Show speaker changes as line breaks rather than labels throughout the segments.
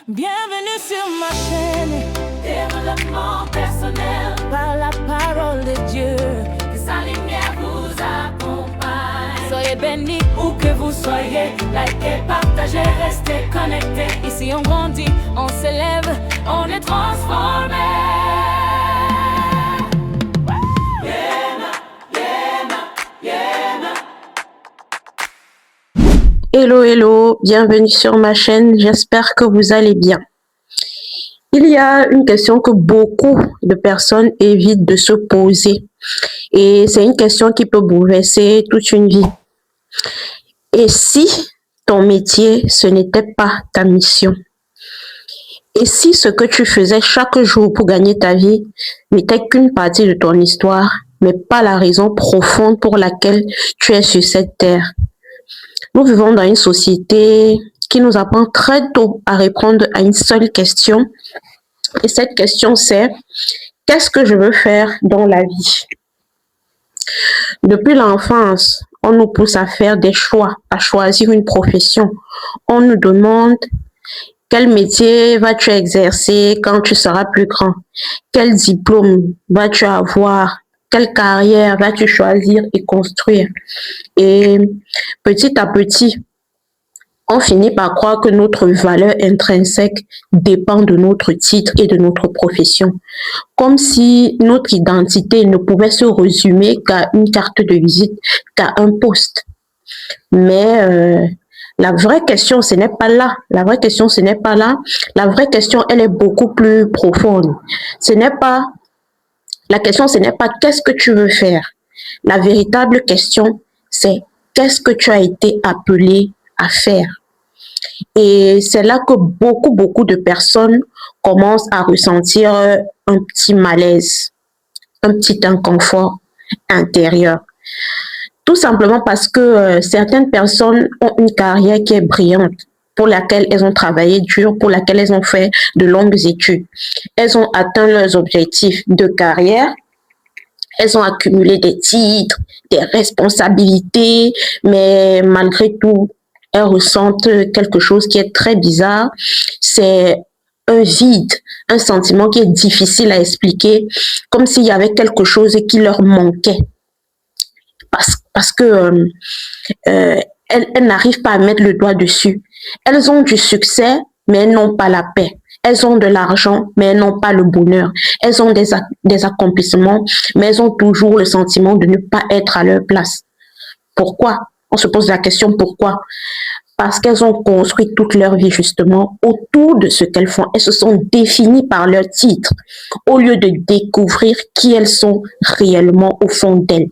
Bienvenue sur ma chaîne
Développement personnel
par la parole de Dieu.
Que sa lumière vous accompagne.
Soyez bénis où que vous soyez.
Likez, partagez, restez connectés.
Ici on grandit, on s'élève,
On est transformé.
Hello, hello, bienvenue sur ma chaîne, j'espère que vous allez bien. Il y a une question que beaucoup de personnes évitent de se poser et c'est une question qui peut bouleverser toute une vie. Et si ton métier, ce n'était pas ta mission? Et si ce que tu faisais chaque jour pour gagner ta vie n'était qu'une partie de ton histoire, mais pas la raison profonde pour laquelle tu es sur cette terre? Nous vivons dans une société qui nous apprend très tôt à répondre à une seule question. Et cette question, c'est: qu'est-ce que je veux faire dans la vie? Depuis l'enfance, on nous pousse à faire des choix, à choisir une profession. On nous demande: quel métier vas-tu exercer quand tu seras plus grand? Quel diplôme vas-tu avoir? Quelle carrière vas-tu choisir et construire? Et petit à petit, on finit par croire que notre valeur intrinsèque dépend de notre titre et de notre profession. Comme si notre identité ne pouvait se résumer qu'à une carte de visite, qu'à un poste. Mais la vraie question, ce n'est pas là. La vraie question, ce n'est pas là. La vraie question, elle est beaucoup plus profonde. La question, ce n'est pas qu'est-ce que tu veux faire. La véritable question, c'est qu'est-ce que tu as été appelé à faire. Et c'est là que beaucoup de personnes commencent à ressentir un petit malaise, un petit inconfort intérieur. Tout simplement parce que certaines personnes ont une carrière qui est brillante, pour laquelle elles ont travaillé dur, pour laquelle elles ont fait de longues études. Elles ont atteint leurs objectifs de carrière, elles ont accumulé des titres, des responsabilités, mais malgré tout, elles ressentent quelque chose qui est très bizarre. C'est un vide, un sentiment qui est difficile à expliquer, comme s'il y avait quelque chose qui leur manquait. Parce que elles n'arrivent pas à mettre le doigt dessus. Elles ont du succès, mais elles n'ont pas la paix. Elles ont de l'argent, mais elles n'ont pas le bonheur. Elles ont des accomplissements, mais elles ont toujours le sentiment de ne pas être à leur place. Pourquoi? On se pose la question pourquoi? Parce qu'elles ont construit toute leur vie justement autour de ce qu'elles font. Elles se sont définies par leur titre au lieu de découvrir qui elles sont réellement au fond d'elles.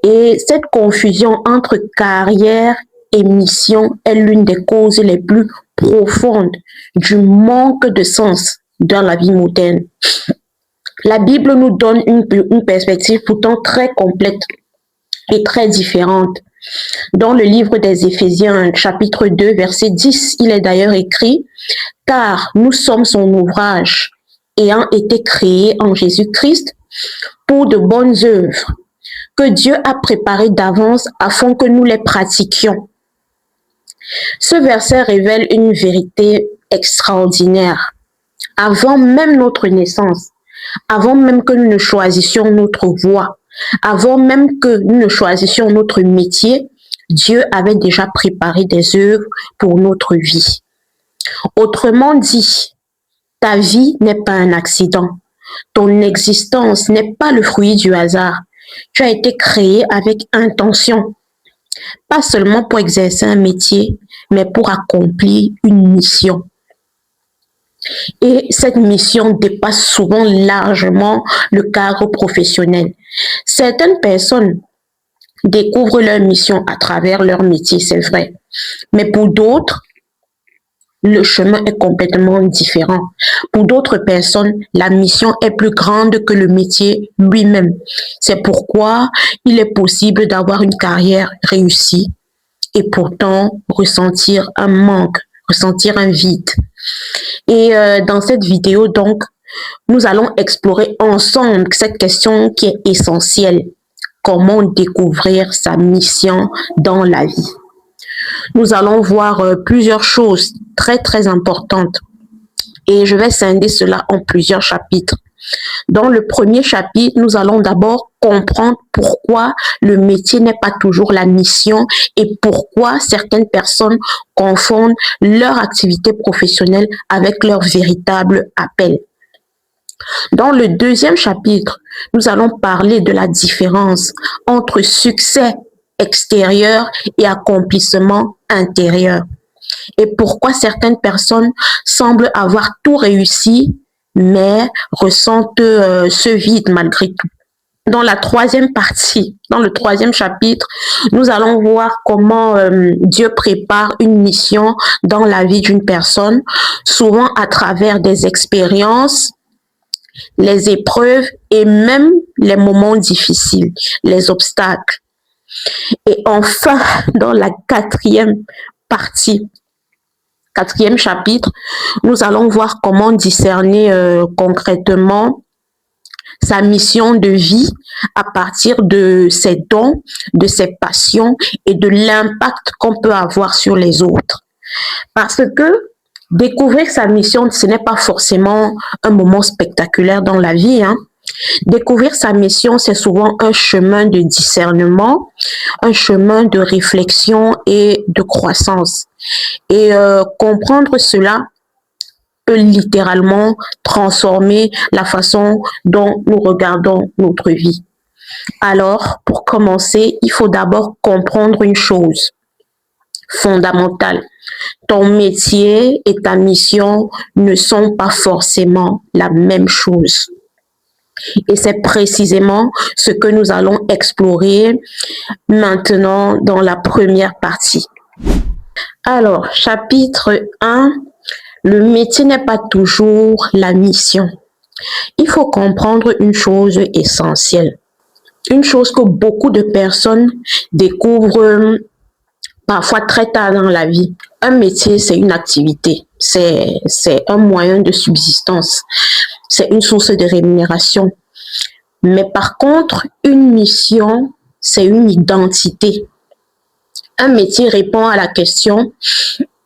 Et cette confusion entre carrière et mission est l'une des causes les plus profondes du manque de sens dans la vie moderne. La Bible nous donne une perspective pourtant très complète et très différente. Dans le livre des Éphésiens, chapitre 2, verset 10, il est d'ailleurs écrit: « Car nous sommes son ouvrage, ayant été créés en Jésus-Christ pour de bonnes œuvres, que Dieu a préparées d'avance afin que nous les pratiquions. » Ce verset révèle une vérité extraordinaire. Avant même notre naissance, avant même que nous ne choisissions notre voie, avant même que nous ne choisissions notre métier, Dieu avait déjà préparé des œuvres pour notre vie. Autrement dit, ta vie n'est pas un accident. Ton existence n'est pas le fruit du hasard. Tu as été créé avec intention. Pas seulement pour exercer un métier, mais pour accomplir une mission. Et cette mission dépasse souvent largement le cadre professionnel. Certaines personnes découvrent leur mission à travers leur métier, c'est vrai. Mais pour d'autres, le chemin est complètement différent. Pour d'autres personnes, la mission est plus grande que le métier lui-même. C'est pourquoi il est possible d'avoir une carrière réussie et pourtant ressentir un manque, ressentir un vide. Et dans cette vidéo, donc, nous allons explorer ensemble cette question qui est essentielle. Comment découvrir sa mission dans la vie? Nous allons voir plusieurs choses très importantes. Et je vais scinder cela en plusieurs chapitres. Dans le premier chapitre, nous allons d'abord comprendre pourquoi le métier n'est pas toujours la mission et pourquoi certaines personnes confondent leur activité professionnelle avec leur véritable appel. Dans le deuxième chapitre, nous allons parler de la différence entre succès extérieur et accomplissement intérieur. Et pourquoi certaines personnes semblent avoir tout réussi, mais ressentent ce vide malgré tout. Dans la troisième partie, dans le troisième chapitre, nous allons voir comment Dieu prépare une mission dans la vie d'une personne, souvent à travers des expériences, les épreuves et même les moments difficiles, les obstacles. Et enfin, dans la quatrième partie, quatrième chapitre, nous allons voir comment discerner concrètement sa mission de vie à partir de ses dons, de ses passions et de l'impact qu'on peut avoir sur les autres. Parce que découvrir sa mission, ce n'est pas forcément un moment spectaculaire dans la vie, hein. Découvrir sa mission, c'est souvent un chemin de discernement, un chemin de réflexion et de croissance. Et comprendre cela peut littéralement transformer la façon dont nous regardons notre vie. Alors, pour commencer, il faut d'abord comprendre une chose fondamentale. Ton métier et ta mission ne sont pas forcément la même chose. Et c'est précisément ce que nous allons explorer maintenant dans la première partie. Alors, chapitre 1, le métier n'est pas toujours la mission. Il faut comprendre une chose essentielle. Une chose que beaucoup de personnes découvrent parfois très tard dans la vie. Un métier, c'est une activité, c'est un moyen de subsistance, c'est une source de rémunération. Mais par contre, une mission, c'est une identité. Un métier répond à la question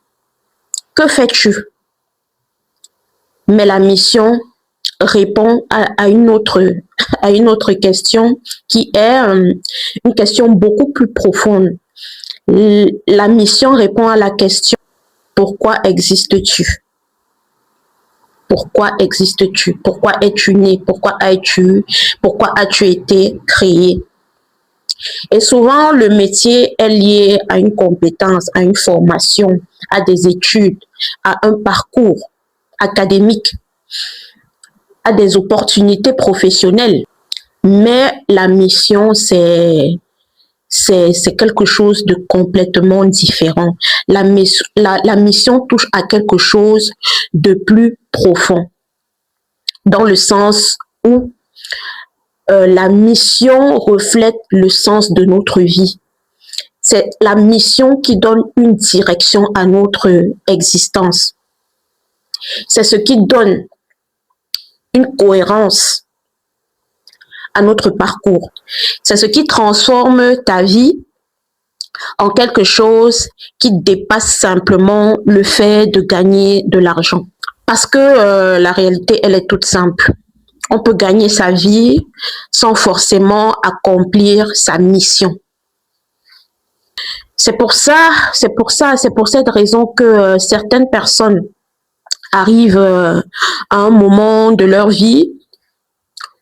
« Que fais-tu » Mais la mission répond à une autre question qui est une question beaucoup plus profonde. La mission répond à la question « Pourquoi existes-tu » Pourquoi existes-tu? Pourquoi es-tu né? Pourquoi as-tu été créé? Et souvent, le métier est lié à une compétence, à une formation, à des études, à un parcours académique, à des opportunités professionnelles. Mais la mission, c'est quelque chose de complètement différent. La mission touche à quelque chose de plus profond, dans le sens où la mission reflète le sens de notre vie. C'est la mission qui donne une direction à notre existence. C'est ce qui donne une cohérence à notre parcours. C'est ce qui transforme ta vie en quelque chose qui dépasse simplement le fait de gagner de l'argent. Parce que la réalité, elle est toute simple. On peut gagner sa vie sans forcément accomplir sa mission. C'est pour cette raison que certaines personnes arrivent à un moment de leur vie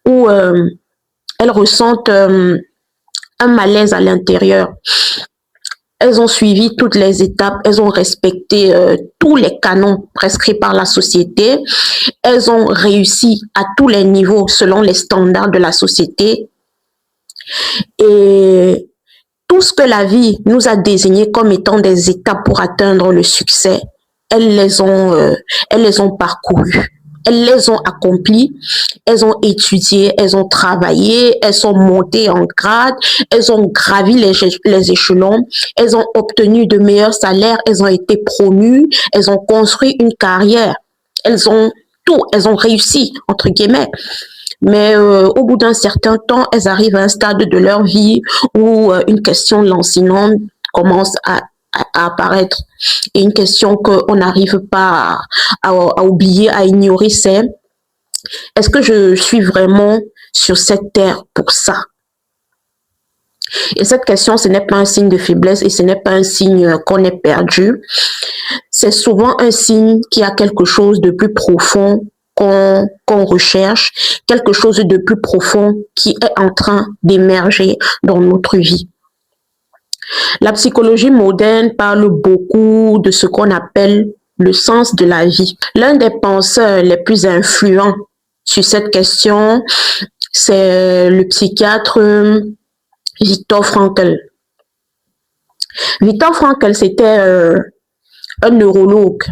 où elles ressentent un malaise à l'intérieur. Elles ont suivi toutes les étapes, elles ont respecté tous les canons prescrits par la société. Elles ont réussi à tous les niveaux selon les standards de la société. Et tout ce que la vie nous a désigné comme étant des étapes pour atteindre le succès, elles les ont parcourues. Elles les ont accomplies, elles ont étudié, elles ont travaillé, elles sont montées en grade, elles ont gravi les échelons, elles ont obtenu de meilleurs salaires, elles ont été promues, elles ont construit une carrière, elles ont réussi, entre guillemets. Mais au bout d'un certain temps, elles arrivent à un stade de leur vie où une question lancinante commence à à apparaître. Et une question qu'on n'arrive pas à oublier, à ignorer, c'est est-ce que je suis vraiment sur cette terre pour ça? Et cette question, ce n'est pas un signe de faiblesse et ce n'est pas un signe qu'on est perdu. C'est souvent un signe qu'il y a quelque chose de plus profond qu'on recherche, quelque chose de plus profond qui est en train d'émerger dans notre vie. La psychologie moderne parle beaucoup de ce qu'on appelle le sens de la vie. L'un des penseurs les plus influents sur cette question, c'est le psychiatre Viktor Frankl. Viktor Frankl, c'était un neurologue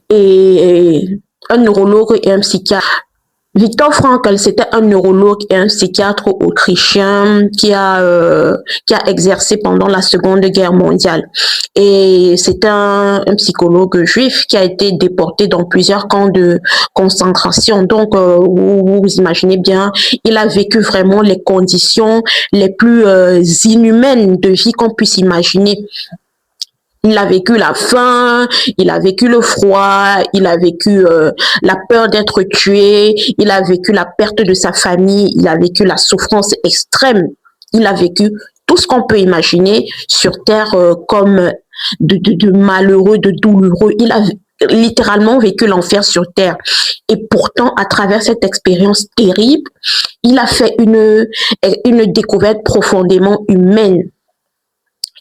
et un psychiatre. Viktor Frankl, c'était un neurologue et un psychiatre autrichien qui a exercé pendant la Seconde Guerre mondiale. Et c'est un psychologue juif qui a été déporté dans plusieurs camps de concentration. Donc, vous imaginez bien, il a vécu vraiment les conditions les plus inhumaines de vie qu'on puisse imaginer. Il a vécu la faim, il a vécu le froid, il a vécu la peur d'être tué, il a vécu la perte de sa famille, il a vécu la souffrance extrême, il a vécu tout ce qu'on peut imaginer sur Terre comme de malheureux, de douloureux. Il a littéralement vécu l'enfer sur Terre. Et pourtant, à travers cette expérience terrible, il a fait une découverte profondément humaine.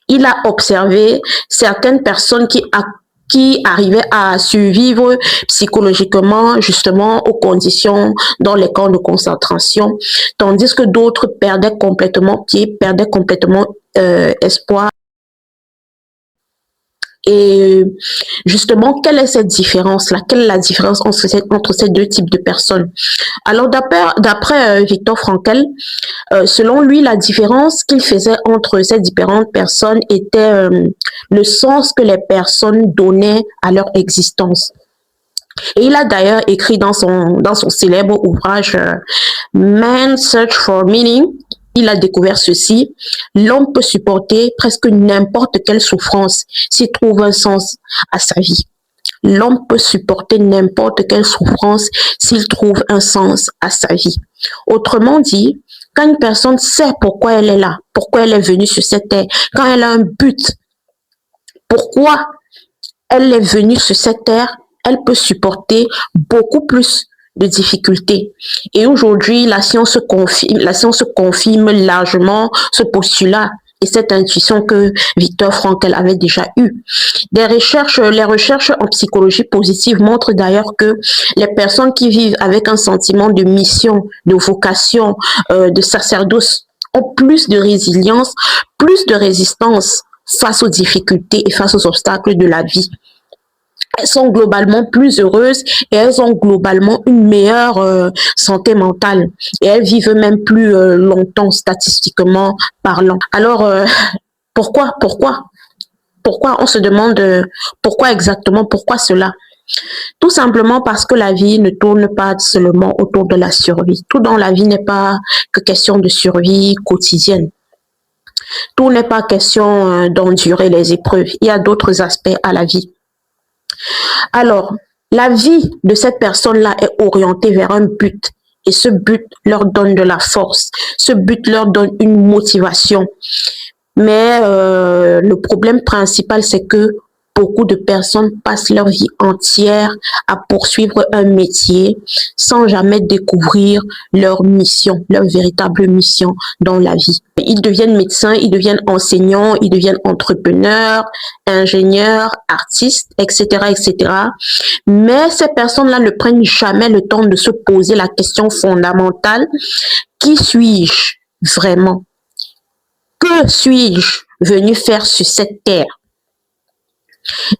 Il a observé certaines personnes qui arrivaient à survivre psychologiquement justement aux conditions dans les camps de concentration, tandis que d'autres perdaient complètement pied, perdaient complètement espoir. Et justement, quelle est cette différence-là? Quelle est la différence entre ces deux types de personnes? Alors, d'après Viktor Frankl, selon lui, la différence qu'il faisait entre ces différentes personnes était le sens que les personnes donnaient à leur existence. Et il a d'ailleurs écrit dans son célèbre ouvrage Man's Search for Meaning, il a découvert ceci: l'homme peut supporter presque n'importe quelle souffrance s'il trouve un sens à sa vie. L'homme peut supporter n'importe quelle souffrance s'il trouve un sens à sa vie. Autrement dit, quand une personne sait pourquoi elle est là, pourquoi elle est venue sur cette terre, quand elle a un but, pourquoi elle est venue sur cette terre, elle peut supporter beaucoup plus de difficultés. Et aujourd'hui, la science confirme largement ce postulat et cette intuition que Viktor Frankl avait déjà eue. Les recherches en psychologie positive montrent d'ailleurs que les personnes qui vivent avec un sentiment de mission, de vocation, de sacerdoce ont plus de résilience, plus de résistance face aux difficultés et face aux obstacles de la vie. Elles sont globalement plus heureuses et elles ont globalement une meilleure santé mentale. Et elles vivent même plus longtemps statistiquement parlant. Alors, pourquoi on se demande pourquoi exactement, pourquoi cela? Tout simplement parce que la vie ne tourne pas seulement autour de la survie. Tout dans la vie n'est pas que question de survie quotidienne. Tout n'est pas question d'endurer les épreuves. Il y a d'autres aspects à la vie. Alors, la vie de cette personne-là est orientée vers un but et ce but leur donne de la force, ce but leur donne une motivation. Mais le problème principal, c'est que beaucoup de personnes passent leur vie entière à poursuivre un métier sans jamais découvrir leur mission, leur véritable mission dans la vie. Ils deviennent médecins, ils deviennent enseignants, ils deviennent entrepreneurs, ingénieurs, artistes, etc., etc. Mais ces personnes-là ne prennent jamais le temps de se poser la question fondamentale: qui suis-je vraiment? Que suis-je venu faire sur cette terre?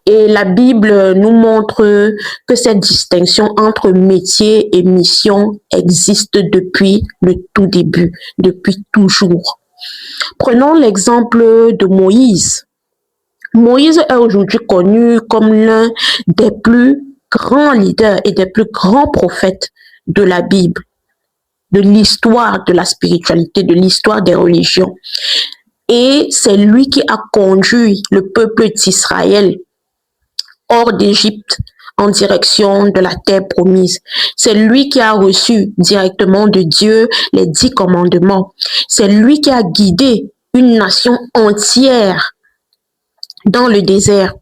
Et la Bible nous montre que cette distinction entre métier et mission existe depuis le tout début, depuis toujours. Prenons l'exemple de Moïse. Moïse est aujourd'hui connu comme l'un des plus grands leaders et des plus grands prophètes de la Bible, de l'histoire de la spiritualité, de l'histoire des religions. Et c'est lui qui a conduit le peuple d'Israël hors d'Égypte en direction de la terre promise. C'est lui qui a reçu directement de Dieu les 10 commandements. C'est lui qui a guidé une nation entière dans le désert.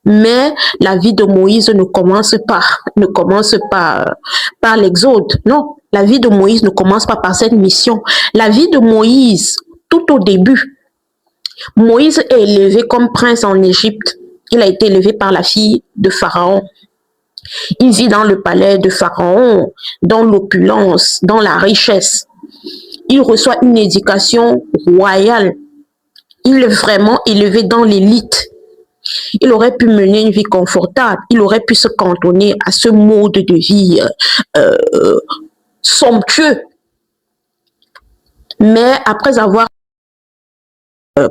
Mais la vie de Moïse ne commence pas par l'exode. Non, la vie de Moïse ne commence pas par cette mission. La vie de Moïse, tout au début, Moïse est élevé comme prince en Égypte. Il a été élevé par la fille de Pharaon. Il vit dans le palais de Pharaon, dans l'opulence, dans la richesse. Il reçoit une éducation royale. Il est vraiment élevé dans l'élite. Il aurait pu mener une vie confortable. Il aurait pu se cantonner à ce mode de vie somptueux. Mais après avoir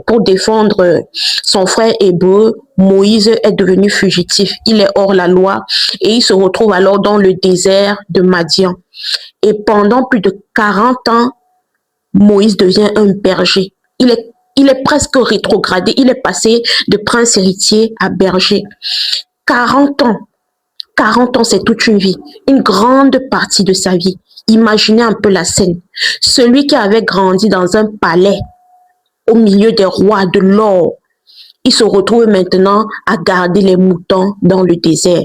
pour défendre son frère hébreu, Moïse est devenu fugitif. Il est hors la loi et il se retrouve alors dans le désert de Madian. Et pendant plus de 40 ans, Moïse devient un berger. Il est presque rétrogradé. Il est passé de prince héritier à berger. 40 ans. 40 ans, c'est toute une vie. Une grande partie de sa vie. Imaginez un peu la scène. Celui qui avait grandi dans un palais, au milieu des rois de l'or, il se retrouve maintenant à garder les moutons dans le désert.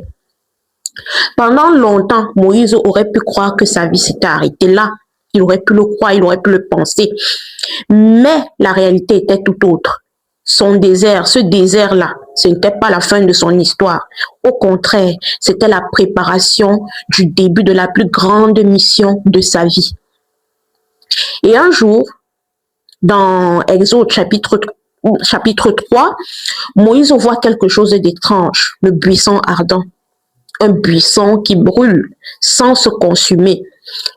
Pendant longtemps, Moïse aurait pu croire que sa vie s'était arrêtée là. Il aurait pu le croire, il aurait pu le penser. Mais la réalité était tout autre. Son désert, ce désert-là, ce n'était pas la fin de son histoire. Au contraire, c'était la préparation du début de la plus grande mission de sa vie. Et un jour, dans Exode chapitre 3, Moïse voit quelque chose d'étrange, le buisson ardent. Un buisson qui brûle sans se consumer.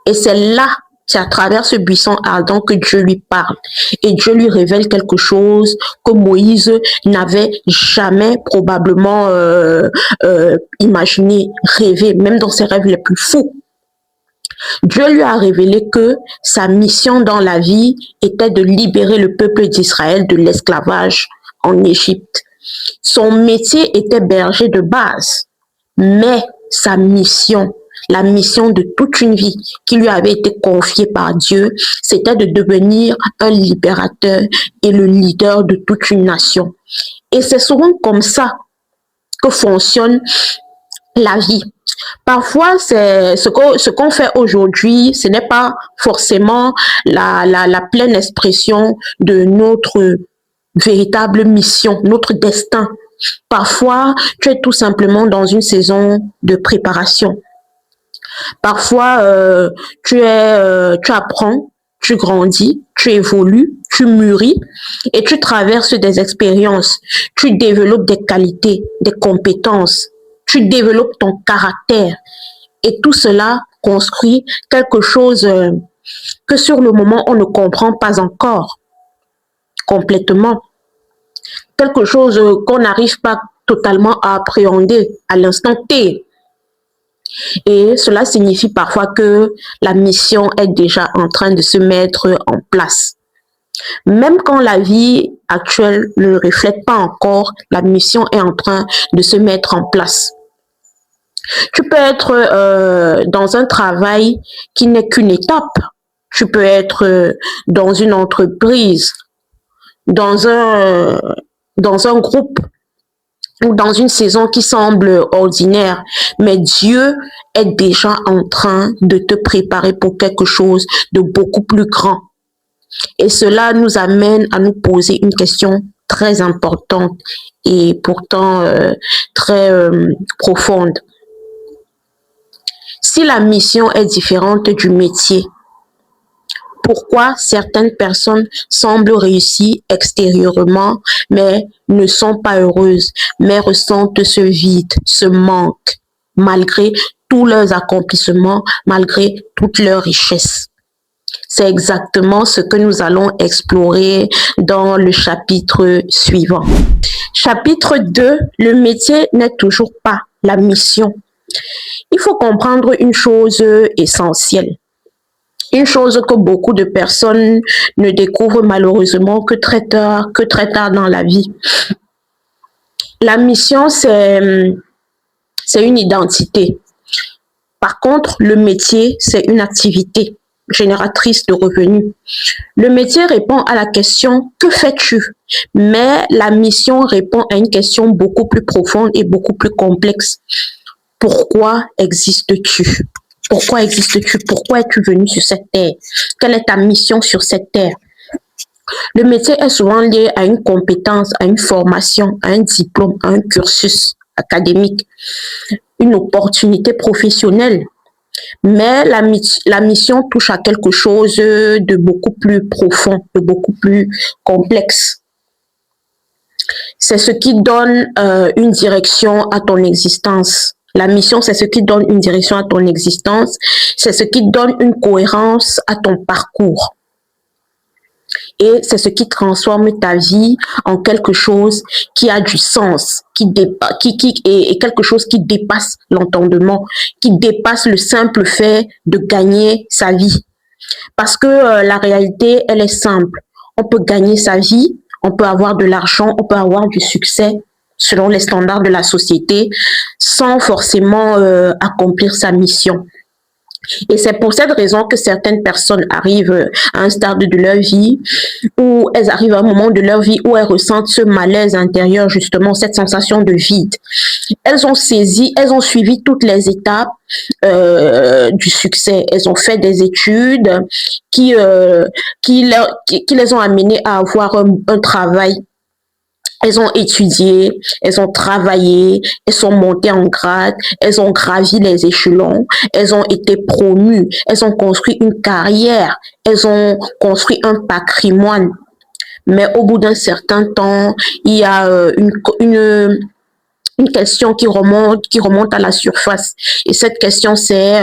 Et c'est à travers ce buisson ardent que Dieu lui parle. Et Dieu lui révèle quelque chose que Moïse n'avait jamais probablement imaginé, rêvé, même dans ses rêves les plus fous. Dieu lui a révélé que sa mission dans la vie était de libérer le peuple d'Israël de l'esclavage en Égypte. Son métier était berger de base, mais sa mission, la mission de toute une vie qui lui avait été confiée par Dieu, c'était de devenir un libérateur et le leader de toute une nation. Et c'est souvent comme ça que fonctionne la vie. Parfois, ce qu'on fait aujourd'hui, ce n'est pas forcément la pleine expression de notre véritable mission, notre destin. Parfois, tu es tout simplement dans une saison de préparation. Parfois, tu apprends, tu grandis, tu évolues, tu mûris et tu traverses des expériences. Tu développes des qualités, des compétences. Tu développes ton caractère. Et tout cela construit quelque chose que sur le moment, on ne comprend pas encore complètement. Quelque chose qu'on n'arrive pas totalement à appréhender à l'instant T. Et cela signifie parfois que la mission est déjà en train de se mettre en place. Même quand la vie actuelle ne le reflète pas encore, la mission est en train de se mettre en place. Tu peux être dans un travail qui n'est qu'une étape. Tu peux être dans une entreprise, dans un groupe ou dans une saison qui semble ordinaire, mais Dieu est déjà en train de te préparer pour quelque chose de beaucoup plus grand. Et cela nous amène à nous poser une question très importante et pourtant très profonde. Si la mission est différente du métier, pourquoi certaines personnes semblent réussir extérieurement, mais ne sont pas heureuses, mais ressentent ce vide, ce manque, malgré tous leurs accomplissements, malgré toutes leurs richesses? C'est exactement ce que nous allons explorer dans le chapitre suivant. Chapitre 2, le métier n'est toujours pas la mission. Il faut comprendre une chose essentielle. Une chose que beaucoup de personnes ne découvrent malheureusement que très tard dans la vie. La mission, c'est une identité. Par contre, le métier, c'est une activité génératrice de revenus. Le métier répond à la question « Que fais-tu ?» Mais la mission répond à une question beaucoup plus profonde et beaucoup plus complexe. Pourquoi existes-tu? Pourquoi existes-tu? Pourquoi es-tu venu sur cette terre? Quelle est ta mission sur cette terre? Le métier est souvent lié à une compétence, à une formation, à un diplôme, à un cursus académique, une opportunité professionnelle. Mais la mission touche à quelque chose de beaucoup plus profond, de beaucoup plus complexe. C'est ce qui donne une direction à ton existence. La mission, c'est ce qui donne une direction à ton existence. C'est ce qui donne une cohérence à ton parcours. Et c'est ce qui transforme ta vie en quelque chose qui a du sens, et quelque chose qui dépasse l'entendement, qui dépasse le simple fait de gagner sa vie. Parce que la réalité, elle est simple. On peut gagner sa vie, on peut avoir de l'argent, on peut avoir du succès selon les standards de la société sans forcément accomplir sa mission. Et c'est pour cette raison que certaines personnes arrivent à un stade de leur vie où elles arrivent à un moment de leur vie où elles ressentent ce malaise intérieur, justement, cette sensation de vide. Elles ont suivi toutes les étapes du succès. Elles ont fait des études qui les ont amenées à avoir un travail. Elles ont étudié, elles ont travaillé, elles sont montées en grade, elles ont gravi les échelons, elles ont été promues, elles ont construit une carrière, elles ont construit un patrimoine. Mais au bout d'un certain temps, il y a une question qui remonte à la surface. Et cette question, c'est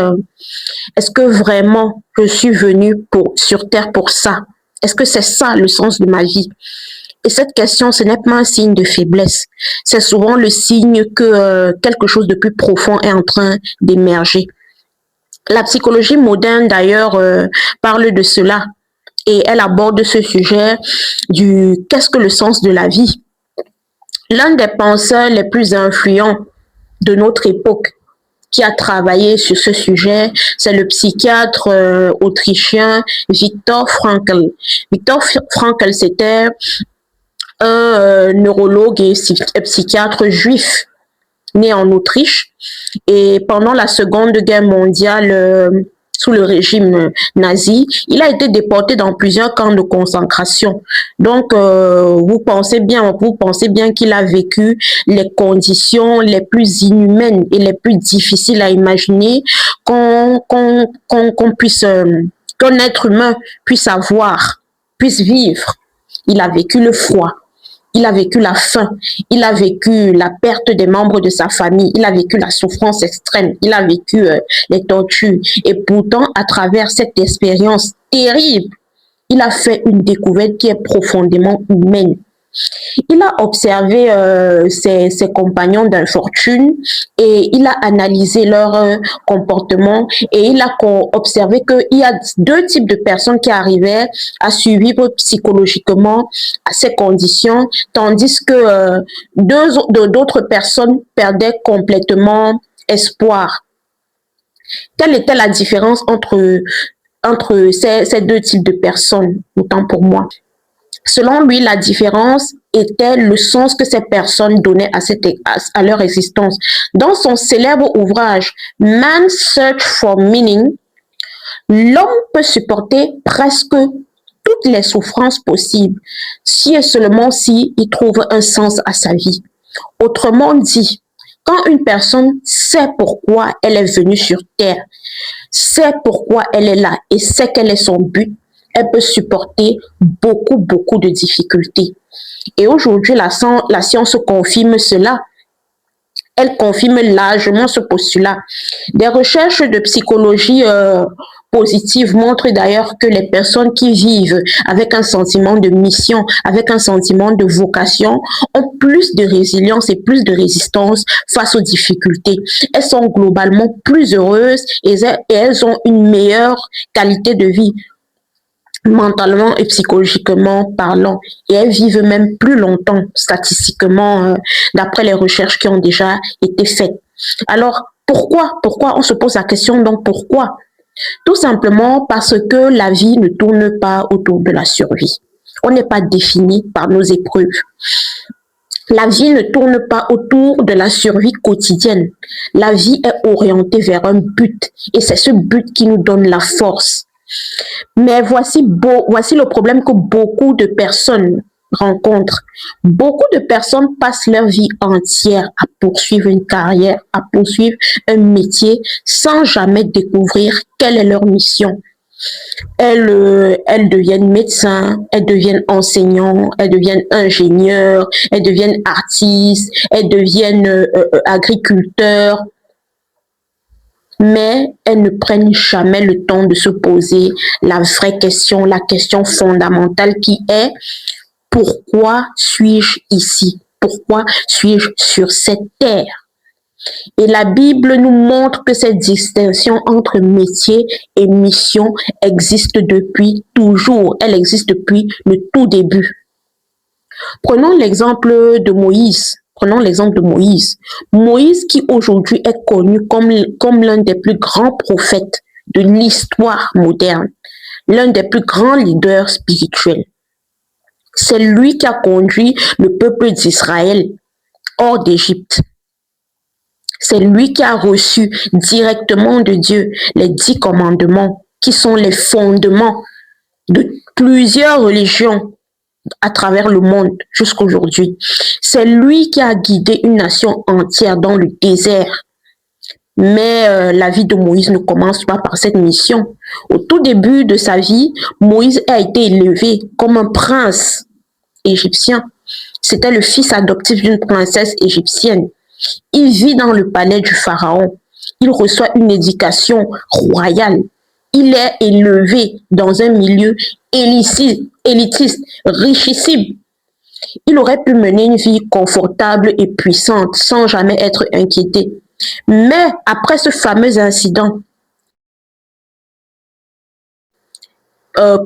est-ce que vraiment je suis venue sur Terre pour ça? Est-ce que c'est ça le sens de ma vie? Et cette question, ce n'est pas un signe de faiblesse. C'est souvent le signe que quelque chose de plus profond est en train d'émerger. La psychologie moderne, d'ailleurs, parle de cela. Et elle aborde ce sujet du « qu'est-ce que le sens de la vie ?» L'un des penseurs les plus influents de notre époque qui a travaillé sur ce sujet, c'est le psychiatre autrichien Viktor Frankl. Viktor Frankl, c'était un neurologue et psychiatre juif né en Autriche, et pendant la Seconde Guerre mondiale, sous le régime nazi, il a été déporté dans plusieurs camps de concentration. Donc, vous pensez bien qu'il a vécu les conditions les plus inhumaines et les plus difficiles à imaginer qu'un être humain puisse avoir, puisse vivre. Il a vécu le froid. Il a vécu la faim, il a vécu la perte des membres de sa famille, il a vécu la souffrance extrême, il a vécu les tortures. Et pourtant, à travers cette expérience terrible, il a fait une découverte qui est profondément humaine. Il a observé ses compagnons d'infortune et il a analysé leur comportement, et il a observé qu'il y a deux types de personnes qui arrivaient à survivre psychologiquement à ces conditions, tandis que d'autres personnes perdaient complètement espoir. Quelle était la différence entre ces deux types de personnes, autant pour moi? Selon lui, la différence était le sens que ces personnes donnaient à leur existence. Dans son célèbre ouvrage « Man's Search for Meaning », l'homme peut supporter presque toutes les souffrances possibles, si et seulement si il trouve un sens à sa vie. Autrement dit, quand une personne sait pourquoi elle est venue sur Terre, sait pourquoi elle est là et sait quel est son but, elle peut supporter beaucoup de difficultés. Et aujourd'hui, la science confirme cela. Elle confirme largement ce postulat. Des recherches de psychologie positives montrent d'ailleurs que les personnes qui vivent avec un sentiment de mission, avec un sentiment de vocation, ont plus de résilience et plus de résistance face aux difficultés. Elles sont globalement plus heureuses et elles ont une meilleure qualité de vie, mentalement et psychologiquement parlant, et elles vivent même plus longtemps statistiquement, d'après les recherches qui ont déjà été faites. Alors, pourquoi on se pose la question, donc pourquoi? Tout simplement parce que la vie ne tourne pas autour de la survie. On n'est pas défini par nos épreuves. La vie ne tourne pas autour de la survie quotidienne. La vie est orientée vers un but, et c'est ce but qui nous donne la force. Mais voici le problème que beaucoup de personnes rencontrent. Beaucoup de personnes passent leur vie entière à poursuivre une carrière, à poursuivre un métier sans jamais découvrir quelle est leur mission. Elles deviennent médecins, elles deviennent enseignants, elles deviennent ingénieurs, elles deviennent artistes, elles deviennent agriculteurs, mais elles ne prennent jamais le temps de se poser la vraie question, la question fondamentale qui est: pourquoi suis-je ici? Pourquoi suis-je sur cette terre? Et la Bible nous montre que cette distinction entre métier et mission existe depuis toujours. Elle existe depuis le tout début. Prenons l'exemple de Moïse. Moïse qui aujourd'hui est connu comme l'un des plus grands prophètes de l'histoire moderne, l'un des plus grands leaders spirituels. C'est lui qui a conduit le peuple d'Israël hors d'Égypte. C'est lui qui a reçu directement de Dieu les 10 commandements qui sont les fondements de plusieurs religions à travers le monde jusqu'aujourd'hui. C'est lui qui a guidé une nation entière dans le désert. Mais la vie de Moïse ne commence pas par cette mission. Au tout début de sa vie, Moïse a été élevé comme un prince égyptien. C'était le fils adoptif d'une princesse égyptienne. Il vit dans le palais du pharaon. Il reçoit une éducation royale. Il est élevé dans un milieu élitiste, richissime. Il aurait pu mener une vie confortable et puissante sans jamais être inquiété. Mais après ce fameux incident,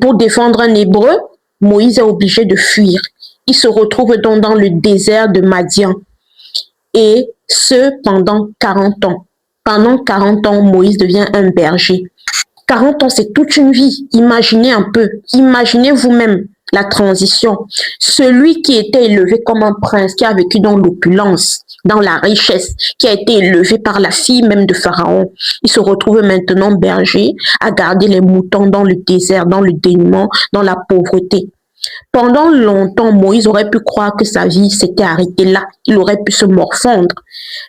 pour défendre un Hébreu, Moïse est obligé de fuir. Il se retrouve donc dans le désert de Madian. Et ce, pendant 40 ans. Pendant 40 ans, Moïse devient un berger. 40 ans, c'est toute une vie. Imaginez un peu. Imaginez vous-même la transition. Celui qui était élevé comme un prince, qui a vécu dans l'opulence, dans la richesse, qui a été élevé par la fille même de Pharaon, il se retrouve maintenant berger, à garder les moutons dans le désert, dans le dénuement, dans la pauvreté. Pendant longtemps, Moïse aurait pu croire que sa vie s'était arrêtée là. Il aurait pu se morfondre.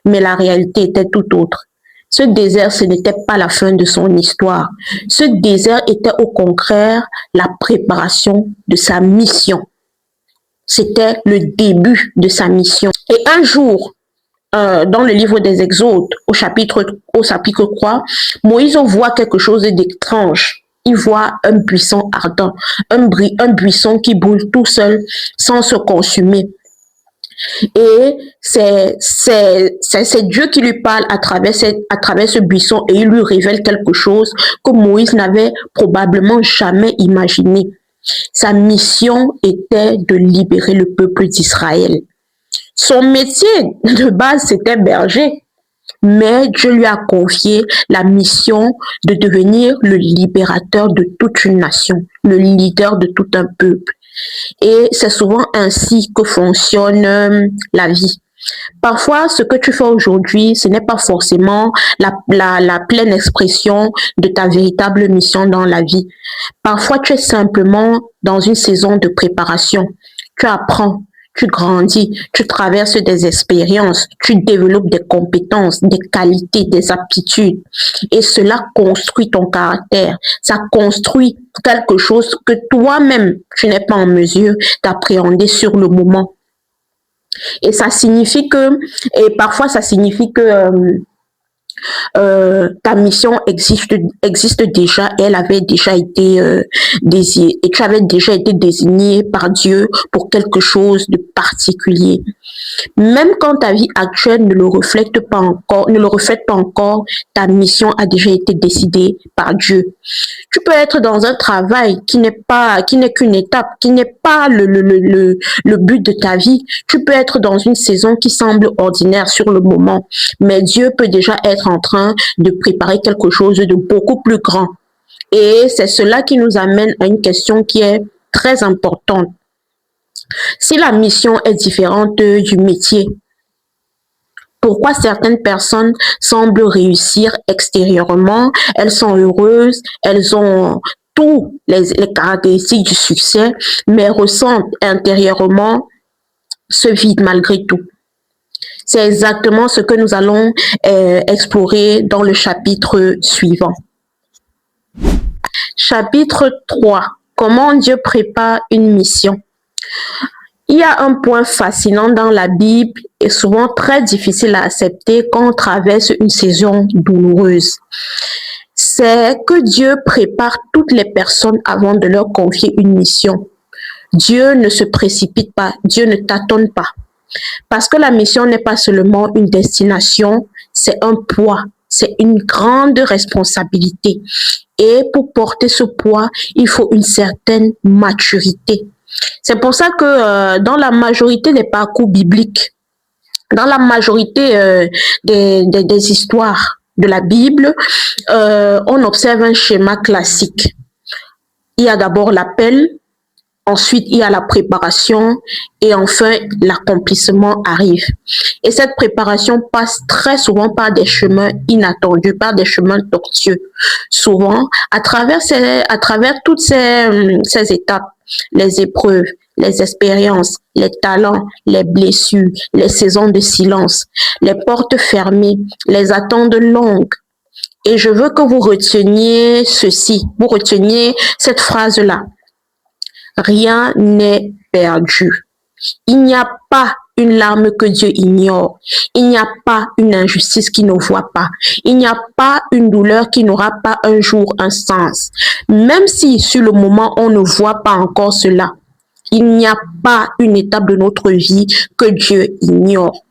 Mais la réalité était tout autre. Ce désert, ce n'était pas la fin de son histoire. Ce désert était au contraire la préparation de sa mission. C'était le début de sa mission. Et un jour, dans le livre des Exodes, au chapitre 3, Moïse voit quelque chose d'étrange. Il voit un buisson ardent, un buisson qui brûle tout seul sans se consumer. Et c'est Dieu qui lui parle à travers ce buisson et il lui révèle quelque chose que Moïse n'avait probablement jamais imaginé. Sa mission était de libérer le peuple d'Israël. Son métier de base, c'était berger. Mais Dieu lui a confié la mission de devenir le libérateur de toute une nation, le leader de tout un peuple. Et c'est souvent ainsi que fonctionne la vie. Parfois, ce que tu fais aujourd'hui, ce n'est pas forcément la pleine expression de ta véritable mission dans la vie. Parfois, tu es simplement dans une saison de préparation. Tu apprends. Tu grandis, tu traverses des expériences, tu développes des compétences, des qualités, des aptitudes. Et cela construit ton caractère. Ça construit quelque chose que toi-même, tu n'es pas en mesure d'appréhender sur le moment. Et ça signifie que, et parfois ça signifie que ta mission existe déjà, elle avait déjà été désignée, et tu avais déjà été désigné par Dieu pour quelque chose de particulier. Même quand ta vie actuelle ne le reflète pas encore, ta mission a déjà été décidée par Dieu. Tu peux être dans un travail qui n'est qu'une étape, qui n'est pas le but de ta vie. Tu peux être dans une saison qui semble ordinaire sur le moment, mais Dieu peut déjà être en train de préparer quelque chose de beaucoup plus grand. Et c'est cela qui nous amène à une question qui est très importante. Si la mission est différente du métier, pourquoi certaines personnes semblent réussir extérieurement, elles sont heureuses, elles ont toutes les caractéristiques du succès, mais ressentent intérieurement ce vide malgré tout? C'est exactement ce que nous allons explorer dans le chapitre suivant. Chapitre 3. Comment Dieu prépare une mission? Il y a un point fascinant dans la Bible et souvent très difficile à accepter quand on traverse une saison douloureuse. C'est que Dieu prépare toutes les personnes avant de leur confier une mission. Dieu ne se précipite pas, Dieu ne tâtonne pas. Parce que la mission n'est pas seulement une destination, c'est un poids, c'est une grande responsabilité. Et pour porter ce poids, il faut une certaine maturité. C'est pour ça que dans la majorité des parcours bibliques, dans la majorité des histoires de la Bible, on observe un schéma classique. Il y a d'abord l'appel, ensuite il y a la préparation et enfin l'accomplissement arrive. Et cette préparation passe très souvent par des chemins inattendus, par des chemins tortueux. Souvent, à travers toutes ces étapes, les épreuves, les expériences, les talents, les blessures, les saisons de silence, les portes fermées, les attentes longues. Et je veux que vous reteniez ceci, vous reteniez cette phrase-là. Rien n'est perdu. Il n'y a pas une larme que Dieu ignore. Il n'y a pas une injustice qu'il ne voit pas. Il n'y a pas une douleur qui n'aura pas un jour un sens. Même si sur le moment on ne voit pas encore cela, il n'y a pas une étape de notre vie que Dieu ignore.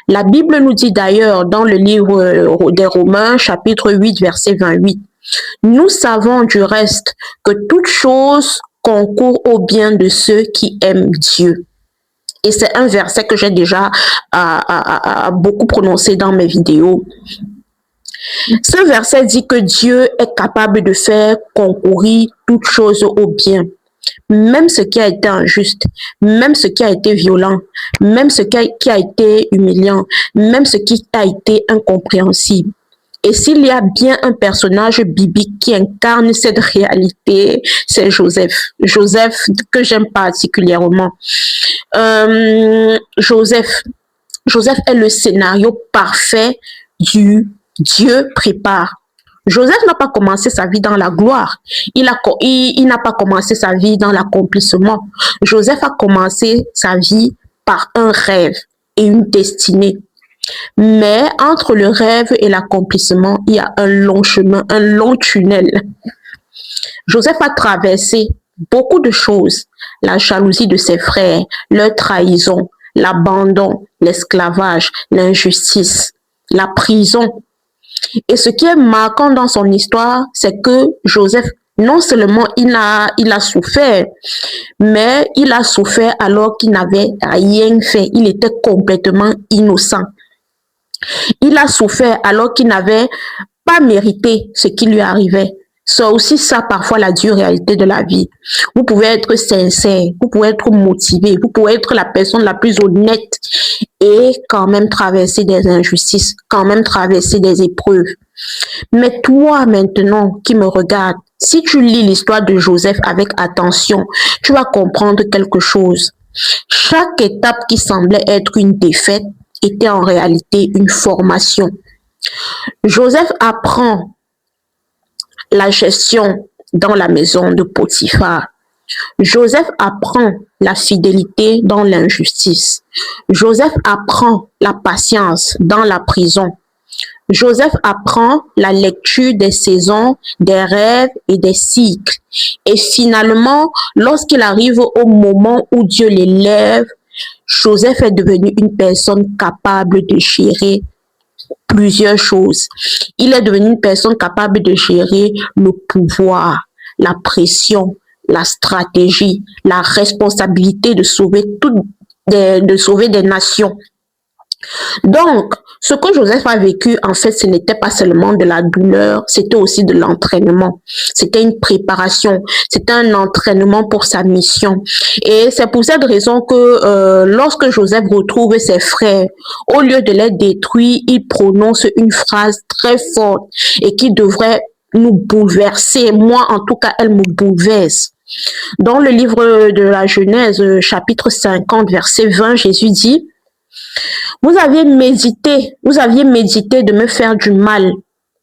La Bible nous dit d'ailleurs dans le livre des Romains, chapitre 8, verset 28, « Nous savons du reste que toute chose concourt au bien de ceux qui aiment Dieu. » Et c'est un verset que j'ai déjà beaucoup prononcé dans mes vidéos. Ce verset dit que Dieu est capable de faire concourir toute chose au bien. Même ce qui a été injuste, même ce qui a été violent, même ce qui a été humiliant, même ce qui a été incompréhensible. Et s'il y a bien un personnage biblique qui incarne cette réalité, c'est Joseph. Joseph que j'aime particulièrement. Joseph est le scénario parfait du Dieu prépare. Joseph n'a pas commencé sa vie dans la gloire. Il n'a pas commencé sa vie dans l'accomplissement. Joseph a commencé sa vie par un rêve et une destinée. Mais entre le rêve et l'accomplissement, il y a un long chemin, un long tunnel. Joseph a traversé beaucoup de choses. La jalousie de ses frères, leur trahison, l'abandon, l'esclavage, l'injustice, la prison. Et ce qui est marquant dans son histoire, c'est que Joseph, non seulement il a souffert, mais il a souffert alors qu'il n'avait rien fait. Il était complètement innocent. Il a souffert alors qu'il n'avait pas mérité ce qui lui arrivait. C'est aussi ça parfois la dure réalité de la vie. Vous pouvez être sincère, vous pouvez être motivé, vous pouvez être la personne la plus honnête et quand même traverser des injustices, quand même traverser des épreuves. Mais toi maintenant qui me regardes, si tu lis l'histoire de Joseph avec attention, tu vas comprendre quelque chose. Chaque étape qui semblait être une défaite était en réalité une formation. Joseph apprend la gestion dans la maison de Potiphar. Joseph apprend la fidélité dans l'injustice. Joseph apprend la patience dans la prison. Joseph apprend la lecture des saisons, des rêves et des cycles. Et finalement, lorsqu'il arrive au moment où Dieu l'élève, Joseph est devenu une personne capable de gérer plusieurs choses. Il est devenu une personne capable de gérer le pouvoir, la pression, la stratégie, la responsabilité de sauver des nations. Donc, ce que Joseph a vécu, en fait, ce n'était pas seulement de la douleur, c'était aussi de l'entraînement. C'était une préparation, c'était un entraînement pour sa mission. Et c'est pour cette raison que lorsque Joseph retrouve ses frères, au lieu de les détruire, il prononce une phrase très forte et qui devrait nous bouleverser. Moi, en tout cas, elle me bouleverse. Dans le livre de la Genèse, chapitre 50, verset 20, Jésus dit: vous aviez médité de me faire du mal,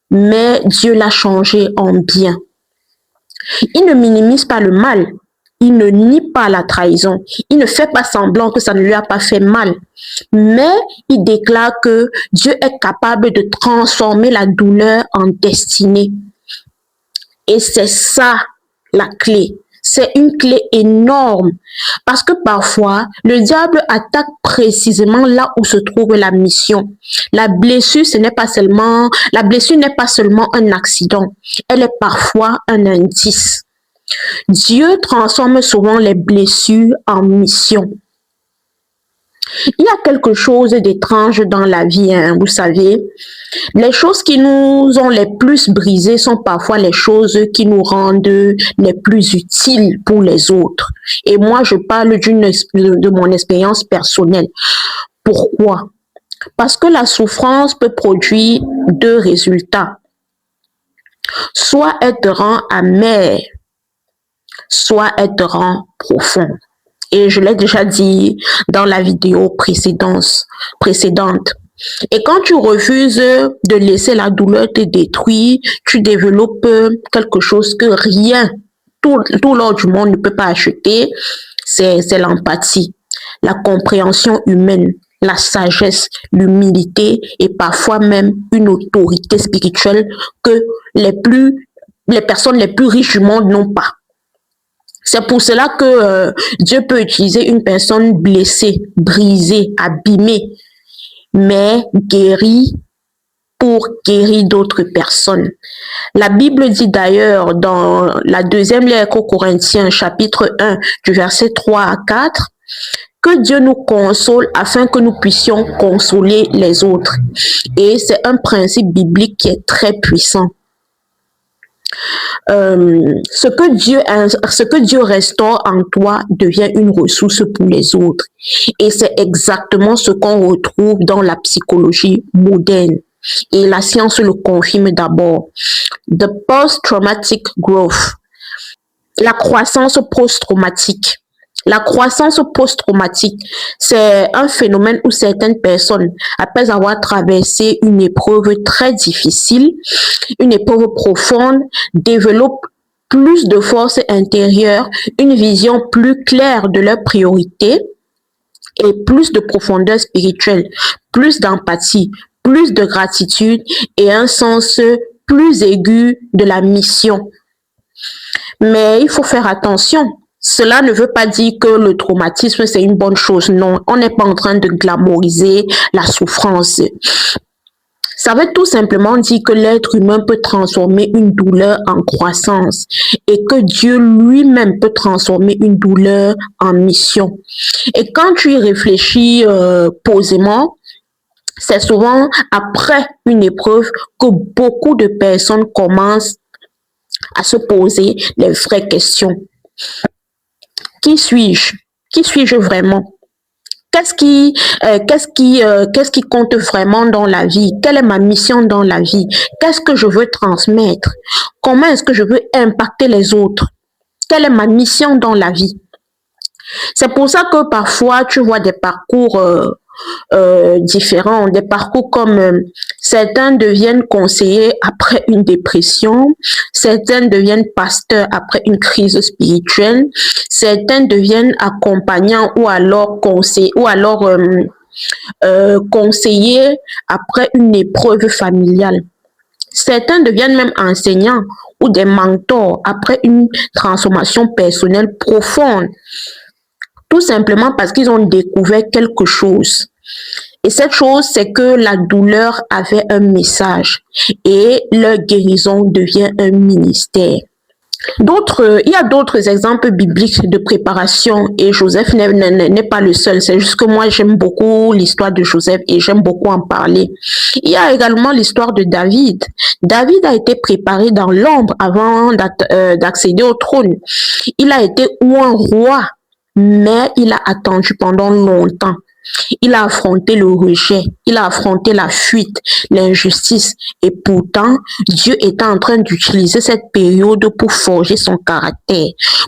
mais Dieu l'a changé en bien. Il ne minimise pas le mal, il ne nie pas la trahison, il ne fait pas semblant que ça ne lui a pas fait mal, mais il déclare que Dieu est capable de transformer la douleur en destinée. Et c'est ça la clé. C'est une clé énorme parce que parfois, le diable attaque précisément là où se trouve la mission. La blessure n'est pas seulement un accident, elle est parfois un indice. Dieu transforme souvent les blessures en mission. Il y a quelque chose d'étrange dans la vie, vous savez. Les choses qui nous ont les plus brisées sont parfois les choses qui nous rendent les plus utiles pour les autres. Et moi, je parle de mon expérience personnelle. Pourquoi? Parce que la souffrance peut produire deux résultats. Soit elle te rend amer, soit elle te rend profond. Et je l'ai déjà dit dans la vidéo précédente. Et quand tu refuses de laisser la douleur te détruire, tu développes quelque chose que rien, tout l'or du monde ne peut pas acheter, c'est l'empathie, la compréhension humaine, la sagesse, l'humilité et parfois même une autorité spirituelle que les personnes les plus riches du monde n'ont pas. C'est pour cela que Dieu peut utiliser une personne blessée, brisée, abîmée, mais guérie pour guérir d'autres personnes. La Bible dit d'ailleurs dans la deuxième lettre aux Corinthiens, chapitre 1, du verset 3 à 4, que Dieu nous console afin que nous puissions consoler les autres. Et c'est un principe biblique qui est très puissant. Ce que Dieu restaure en toi devient une ressource pour les autres. Et c'est exactement ce qu'on retrouve dans la psychologie moderne. Et la science le confirme d'abord. The post-traumatic growth. La croissance post-traumatique. La croissance post-traumatique, c'est un phénomène où certaines personnes, après avoir traversé une épreuve très difficile, une épreuve profonde, développent plus de force intérieure, une vision plus claire de leurs priorités et plus de profondeur spirituelle, plus d'empathie, plus de gratitude et un sens plus aigu de la mission. Mais il faut faire attention. Cela ne veut pas dire que le traumatisme, c'est une bonne chose. Non, on n'est pas en train de glamouriser la souffrance. Ça veut tout simplement dire que l'être humain peut transformer une douleur en croissance et que Dieu lui-même peut transformer une douleur en mission. Et quand tu y réfléchis posément, c'est souvent après une épreuve que beaucoup de personnes commencent à se poser les vraies questions. Qui suis-je? Qui suis-je vraiment? Qu'est-ce qui compte vraiment dans la vie? Quelle est ma mission dans la vie? Qu'est-ce que je veux transmettre? Comment est-ce que je veux impacter les autres? Quelle est ma mission dans la vie? C'est pour ça que parfois tu vois des parcours différents, des parcours comme certains deviennent conseillers après une dépression, certains deviennent pasteurs après une crise spirituelle, certains deviennent accompagnants ou alors conseillers, ou alors conseiller après une épreuve familiale. Certains deviennent même enseignants ou des mentors après une transformation personnelle profonde, tout simplement parce qu'ils ont découvert quelque chose. Et cette chose, c'est que la douleur avait un message et leur guérison devient un ministère. Il y a d'autres exemples bibliques de préparation et Joseph n'est pas le seul. C'est juste que moi, j'aime beaucoup l'histoire de Joseph et j'aime beaucoup en parler. Il y a également l'histoire de David. David a été préparé dans l'ombre avant d'accéder au trône. Il a été un roi, mais il a attendu pendant longtemps. Il a affronté le rejet, il a affronté la fuite, l'injustice et pourtant, Dieu était en train d'utiliser cette période pour forger son caractère,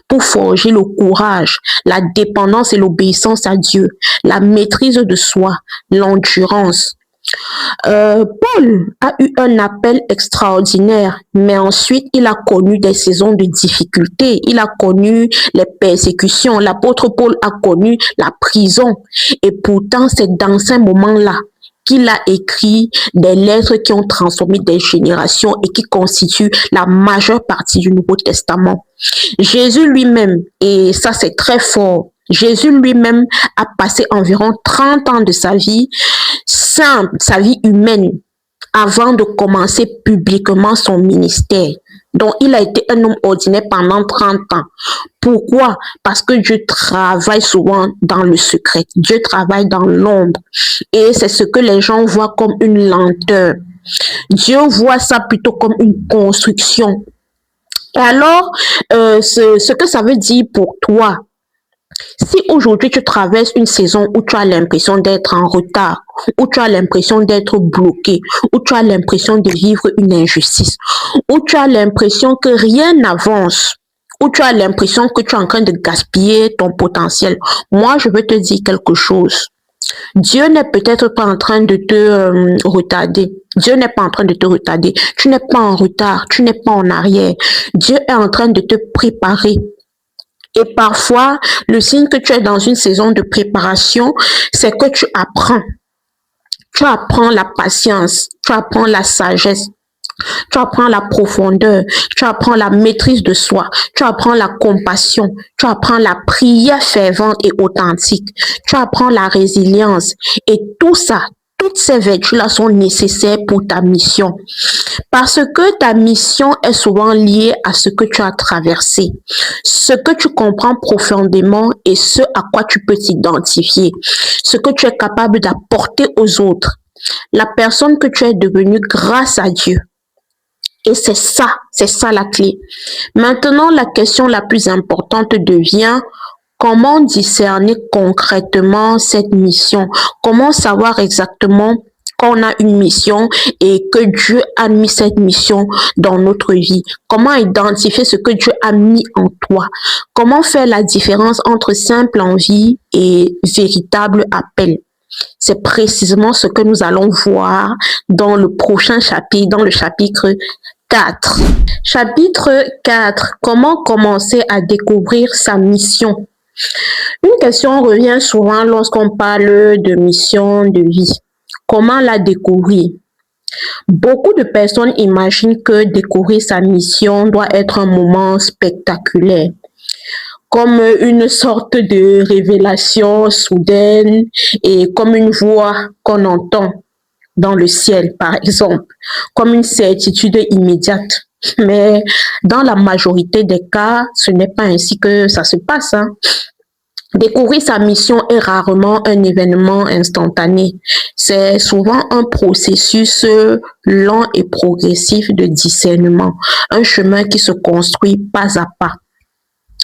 pour forger le courage, la dépendance et l'obéissance à Dieu, la maîtrise de soi, l'endurance. Paul a eu un appel extraordinaire, mais ensuite il a connu des saisons de difficultés, il a connu les persécutions, l'apôtre Paul a connu la prison et pourtant c'est dans ces moments-là qu'il a écrit des lettres qui ont transformé des générations et qui constituent la majeure partie du Nouveau Testament. Jésus lui-même, et ça c'est très fort, Jésus lui-même a passé environ 30 ans de sa vie simple, sa vie humaine, avant de commencer publiquement son ministère. Donc, il a été un homme ordinaire pendant 30 ans. Pourquoi? Parce que Dieu travaille souvent dans le secret. Dieu travaille dans l'ombre. Et c'est ce que les gens voient comme une lenteur. Dieu voit ça plutôt comme une construction. Et alors, ce que ça veut dire pour toi, si aujourd'hui tu traverses une saison où tu as l'impression d'être en retard, où tu as l'impression d'être bloqué, où tu as l'impression de vivre une injustice, où tu as l'impression que rien n'avance, où tu as l'impression que tu es en train de gaspiller ton potentiel, moi je veux te dire quelque chose. Dieu n'est peut-être pas en train de te retarder. Dieu n'est pas en train de te retarder. Tu n'es pas en retard, tu n'es pas en arrière. Dieu est en train de te préparer. Et parfois, le signe que tu es dans une saison de préparation, c'est que tu apprends. Tu apprends la patience, tu apprends la sagesse, tu apprends la profondeur, tu apprends la maîtrise de soi, tu apprends la compassion, tu apprends la prière fervente et authentique, tu apprends la résilience. Et tout ça, toutes ces vertus-là sont nécessaires pour ta mission. Parce que ta mission est souvent liée à ce que tu as traversé, ce que tu comprends profondément et ce à quoi tu peux t'identifier, ce que tu es capable d'apporter aux autres, la personne que tu es devenue grâce à Dieu. Et c'est ça la clé. Maintenant, la question la plus importante devient: comment discerner concrètement cette mission? Comment savoir exactement qu'on a une mission et que Dieu a mis cette mission dans notre vie? Comment identifier ce que Dieu a mis en toi? Comment faire la différence entre simple envie et véritable appel? C'est précisément ce que nous allons voir dans le prochain chapitre, dans le chapitre 4. Chapitre 4. Comment commencer à découvrir sa mission? Une question revient souvent lorsqu'on parle de mission de vie. Comment la découvrir? Beaucoup de personnes imaginent que découvrir sa mission doit être un moment spectaculaire, comme une sorte de révélation soudaine et comme une voix qu'on entend dans le ciel, par exemple, comme une certitude immédiate. Mais dans la majorité des cas, ce n'est pas ainsi que ça se passe. Découvrir sa mission est rarement un événement instantané. C'est souvent un processus lent et progressif de discernement, un chemin qui se construit pas à pas.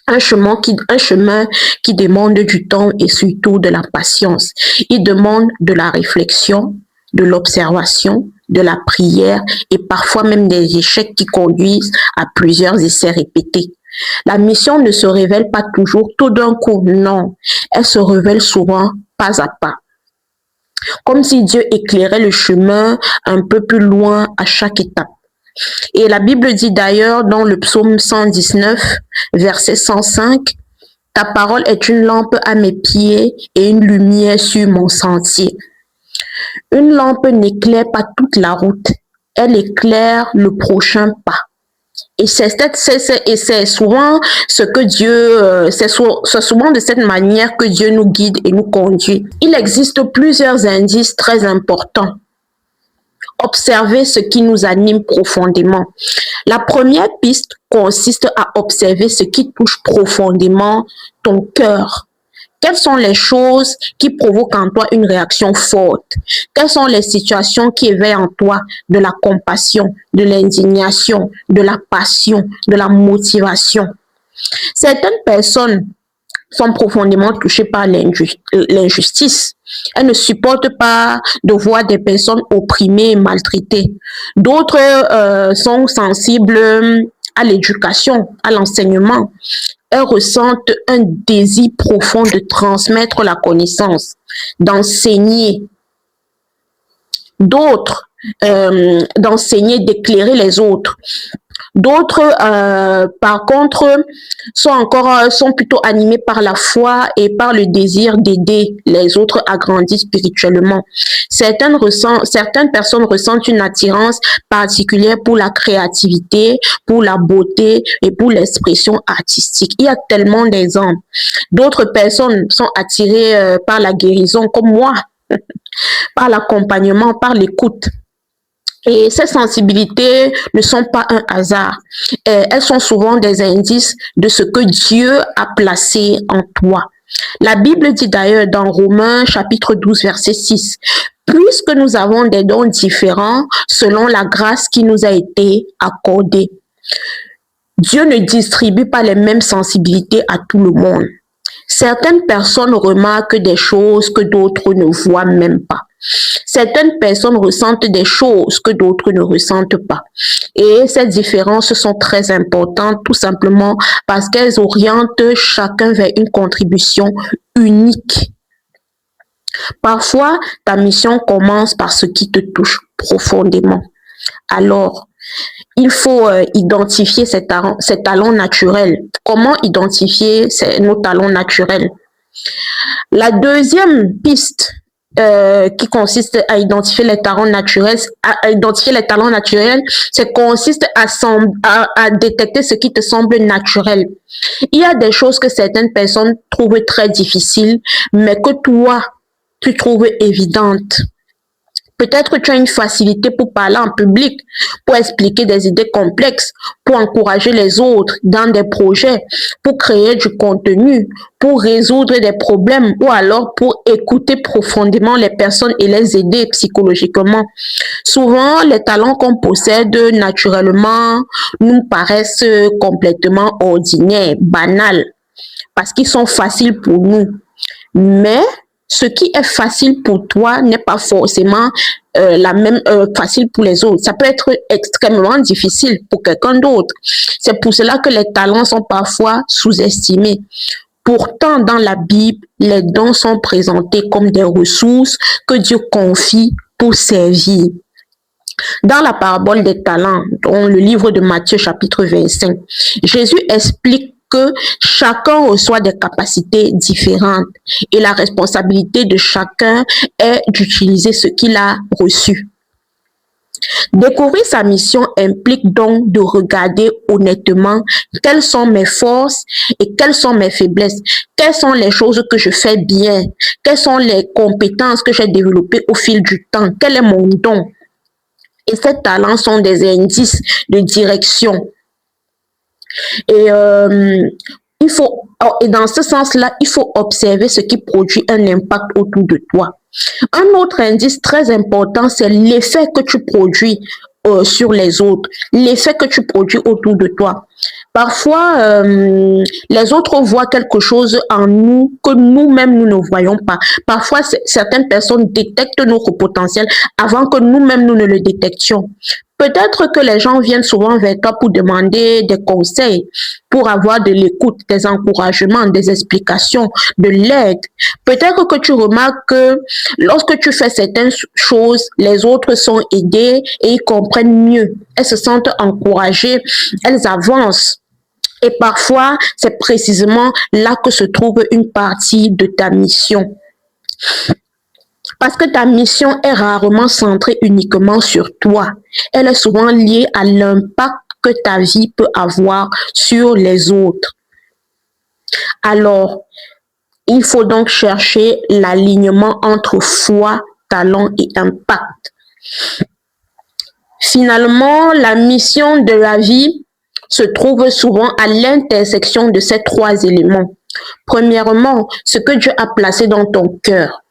Un chemin qui demande du temps et surtout de la patience. Il demande de la réflexion, de l'observation, de la prière et parfois même des échecs qui conduisent à plusieurs essais répétés. La mission ne se révèle pas toujours tout d'un coup, non. Elle se révèle souvent pas à pas. Comme si Dieu éclairait le chemin un peu plus loin à chaque étape. Et la Bible dit d'ailleurs dans le psaume 119, verset 105, Ta parole est une lampe à mes pieds et une lumière sur mon sentier. Une lampe n'éclaire pas toute la route, elle éclaire le prochain pas. Et c'est souvent ce que Dieu, c'est souvent de cette manière que Dieu nous guide et nous conduit. Il existe plusieurs indices très importants. Observer ce qui nous anime profondément. La première piste consiste à observer ce qui touche profondément ton cœur. Quelles sont les choses qui provoquent en toi une réaction forte? Quelles sont les situations qui éveillent en toi de la compassion, de l'indignation, de la passion, de la motivation? Certaines personnes sont profondément touchées par l'injustice. Elles ne supportent pas de voir des personnes opprimées et maltraitées. D'autres sont sensibles à l'éducation, à l'enseignement. Elles ressentent un désir profond de transmettre la connaissance, d'enseigner. D'autres, d'enseigner, d'éclairer les autres. D'autres, par contre, sont plutôt animés par la foi et par le désir d'aider les autres à grandir spirituellement. Certaines personnes ressentent une attirance particulière pour la créativité, pour la beauté et pour l'expression artistique. Il y a tellement d'exemples. D'autres personnes sont attirées par la guérison, comme moi, par l'accompagnement, par l'écoute. Et ces sensibilités ne sont pas un hasard. Elles sont souvent des indices de ce que Dieu a placé en toi. La Bible dit d'ailleurs dans Romains chapitre 12 verset 6, « Puisque nous avons des dons différents selon la grâce qui nous a été accordée. » Dieu ne distribue pas les mêmes sensibilités à tout le monde. Certaines personnes remarquent des choses que d'autres ne voient même pas. Certaines personnes ressentent des choses que d'autres ne ressentent pas. Et ces différences sont très importantes tout simplement parce qu'elles orientent chacun vers une contribution unique. Parfois, ta mission commence par ce qui te touche profondément. Alors, il faut identifier ces talents naturels. Comment identifier nos talents naturels? La deuxième piste qui consiste à identifier les talents naturels, consiste à détecter ce qui te semble naturel. Il y a des choses que certaines personnes trouvent très difficiles, mais que toi, tu trouves évidentes. Peut-être que tu as une facilité pour parler en public, pour expliquer des idées complexes, pour encourager les autres dans des projets, pour créer du contenu, pour résoudre des problèmes ou alors pour écouter profondément les personnes et les aider psychologiquement. Souvent, les talents qu'on possède naturellement nous paraissent complètement ordinaires, banals, parce qu'ils sont faciles pour nous. Mais ce qui est facile pour toi n'est pas forcément facile pour les autres. Ça peut être extrêmement difficile pour quelqu'un d'autre. C'est pour cela que les talents sont parfois sous-estimés. Pourtant, dans la Bible, les dons sont présentés comme des ressources que Dieu confie pour servir. Dans la parabole des talents, dans le livre de Matthieu chapitre 25, Jésus explique que chacun reçoit des capacités différentes et la responsabilité de chacun est d'utiliser ce qu'il a reçu. Découvrir sa mission implique donc de regarder honnêtement quelles sont mes forces et quelles sont mes faiblesses, quelles sont les choses que je fais bien, quelles sont les compétences que j'ai développées au fil du temps, quel est mon don. Et ces talents sont des indices de direction. Et dans ce sens-là, il faut observer ce qui produit un impact autour de toi. Un autre indice très important, c'est l'effet que tu produis sur les autres, l'effet que tu produis autour de toi. Parfois, les autres voient quelque chose en nous que nous-mêmes, nous ne voyons pas. Parfois, certaines personnes détectent notre potentiel avant que nous-mêmes, nous ne le détections. Peut-être que les gens viennent souvent vers toi pour demander des conseils, pour avoir de l'écoute, des encouragements, des explications, de l'aide. Peut-être que tu remarques que lorsque tu fais certaines choses, les autres sont aidés et ils comprennent mieux. Elles se sentent encouragées, elles avancent. Et parfois, c'est précisément là que se trouve une partie de ta mission. Parce que ta mission est rarement centrée uniquement sur toi. Elle est souvent liée à l'impact que ta vie peut avoir sur les autres. Alors, il faut donc chercher l'alignement entre foi, talent et impact. Finalement, la mission de la vie se trouve souvent à l'intersection de ces trois éléments. Premièrement, ce que Dieu a placé dans ton cœur,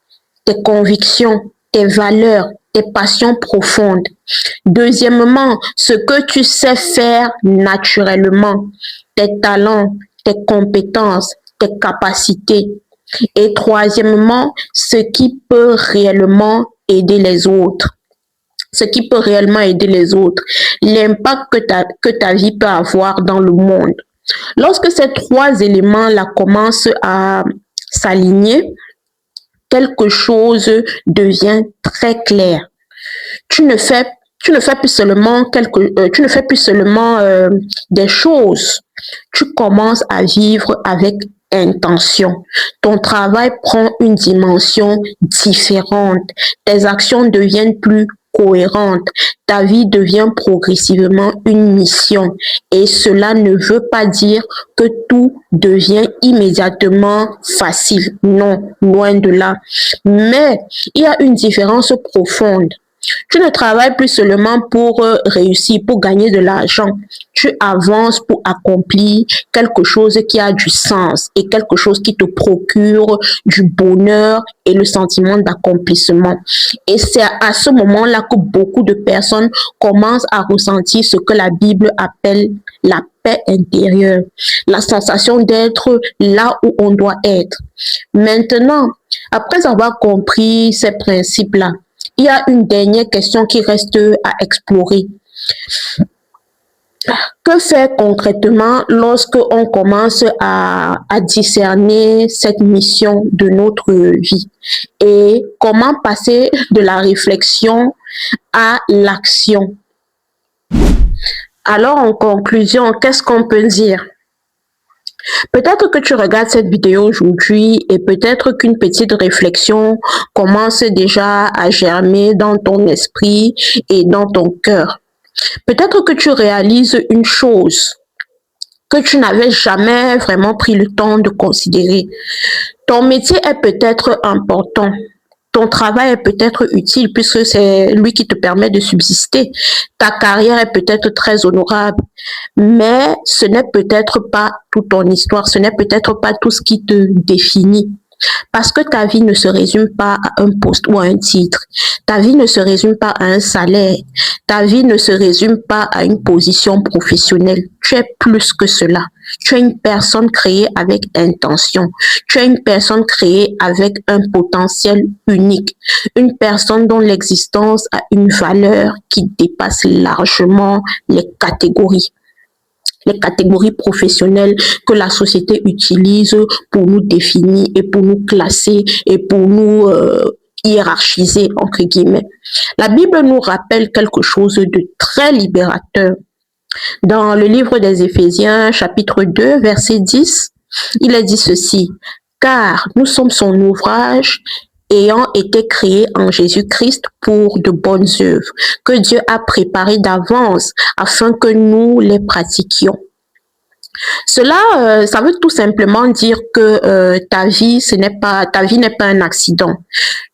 tes convictions, tes valeurs, tes passions profondes. Deuxièmement, ce que tu sais faire naturellement, tes talents, tes compétences, tes capacités. Et troisièmement, ce qui peut réellement aider les autres. Ce qui peut réellement aider les autres. L'impact que ta vie peut avoir dans le monde. Lorsque ces trois éléments-là commencent à s'aligner, quelque chose devient très clair. Tu ne fais plus seulement des choses. Tu commences à vivre avec intention. Ton travail prend une dimension différente. Tes actions deviennent plus cohérentes. Ta vie devient progressivement une mission. Et cela ne veut pas dire que tout devient immédiatement facile. Non, loin de là. Mais il y a une différence profonde. Tu ne travailles plus seulement pour réussir, pour gagner de l'argent. Tu avances pour accomplir quelque chose qui a du sens et quelque chose qui te procure du bonheur et le sentiment d'accomplissement. Et c'est à ce moment-là que beaucoup de personnes commencent à ressentir ce que la Bible appelle la paix intérieure, la sensation d'être là où on doit être. Maintenant, après avoir compris ces principes-là, il y a une dernière question qui reste à explorer. Que faire concrètement lorsque on commence à discerner cette mission de notre vie et comment passer de la réflexion à l'action? Alors, en conclusion, qu'est-ce qu'on peut dire? Peut-être que tu regardes cette vidéo aujourd'hui et peut-être qu'une petite réflexion commence déjà à germer dans ton esprit et dans ton cœur. Peut-être que tu réalises une chose que tu n'avais jamais vraiment pris le temps de considérer. Ton métier est peut-être important. Ton travail est peut-être utile puisque c'est lui qui te permet de subsister. Ta carrière est peut-être très honorable, mais ce n'est peut-être pas toute ton histoire, ce n'est peut-être pas tout ce qui te définit. Parce que ta vie ne se résume pas à un poste ou à un titre. Ta vie ne se résume pas à un salaire. Ta vie ne se résume pas à une position professionnelle. Tu es plus que cela. Tu es une personne créée avec intention. Tu es une personne créée avec un potentiel unique. Une personne dont l'existence a une valeur qui dépasse largement les catégories professionnelles que la société utilise pour nous définir et pour nous classer et pour nous hiérarchiser, entre guillemets. La Bible nous rappelle quelque chose de très libérateur. Dans le livre des Éphésiens, chapitre 2, verset 10, il est dit ceci: « Car nous sommes son ouvrage, ayant été créés en Jésus-Christ pour de bonnes œuvres, que Dieu a préparées d'avance afin que nous les pratiquions. » Cela, ça veut tout simplement dire que ta vie n'est pas un accident.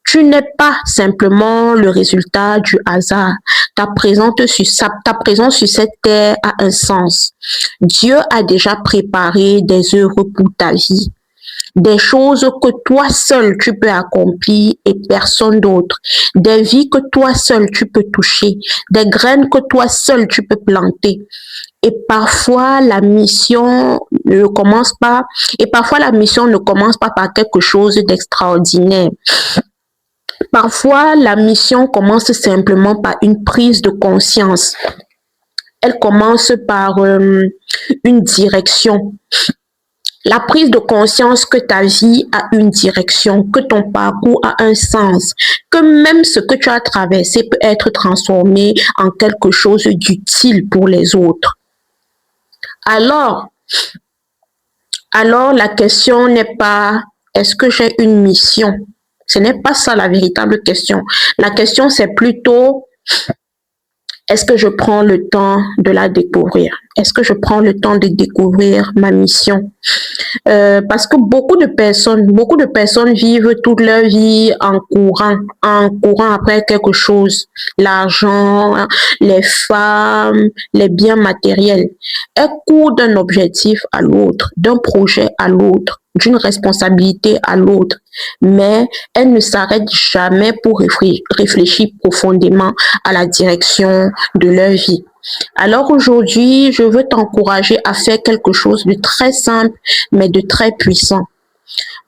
Tu n'es pas simplement le résultat du hasard. Ta présence sur cette terre a un sens. Dieu a déjà préparé des œuvres pour ta vie. Des choses que toi seul tu peux accomplir et personne d'autre. Des vies que toi seul tu peux toucher. Des graines que toi seul tu peux planter. Et parfois la mission ne commence pas par quelque chose d'extraordinaire. Parfois la mission commence simplement par une prise de conscience. Elle commence par une direction. La prise de conscience que ta vie a une direction, que ton parcours a un sens, que même ce que tu as traversé peut être transformé en quelque chose d'utile pour les autres. Alors, alors la question n'est pas est-ce que j'ai une mission? Ce n'est pas ça la véritable question. La question, c'est plutôt est-ce que je prends le temps de la découvrir? Est-ce que je prends le temps de découvrir ma mission? Parce que beaucoup de personnes vivent toute leur vie en courant après quelque chose. L'argent, les femmes, les biens matériels. Elles courent d'un objectif à l'autre, d'un projet à l'autre, d'une responsabilité à l'autre, mais elles ne s'arrêtent jamais pour réfléchir profondément à la direction de leur vie. Alors aujourd'hui, je veux t'encourager à faire quelque chose de très simple, mais de très puissant.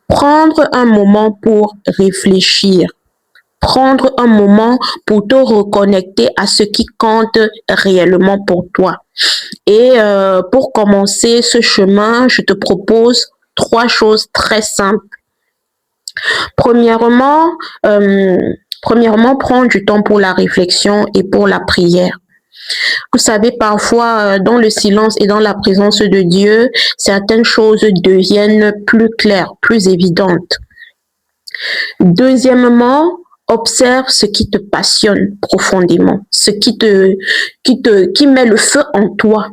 Prendre un moment pour réfléchir. Prendre un moment pour te reconnecter à ce qui compte réellement pour toi. Et pour commencer ce chemin, je te propose 3 choses très simples. Premièrement, prends du temps pour la réflexion et pour la prière. Vous savez, parfois, dans le silence et dans la présence de Dieu, certaines choses deviennent plus claires, plus évidentes. Deuxièmement, observe ce qui te passionne profondément, ce qui met le feu en toi.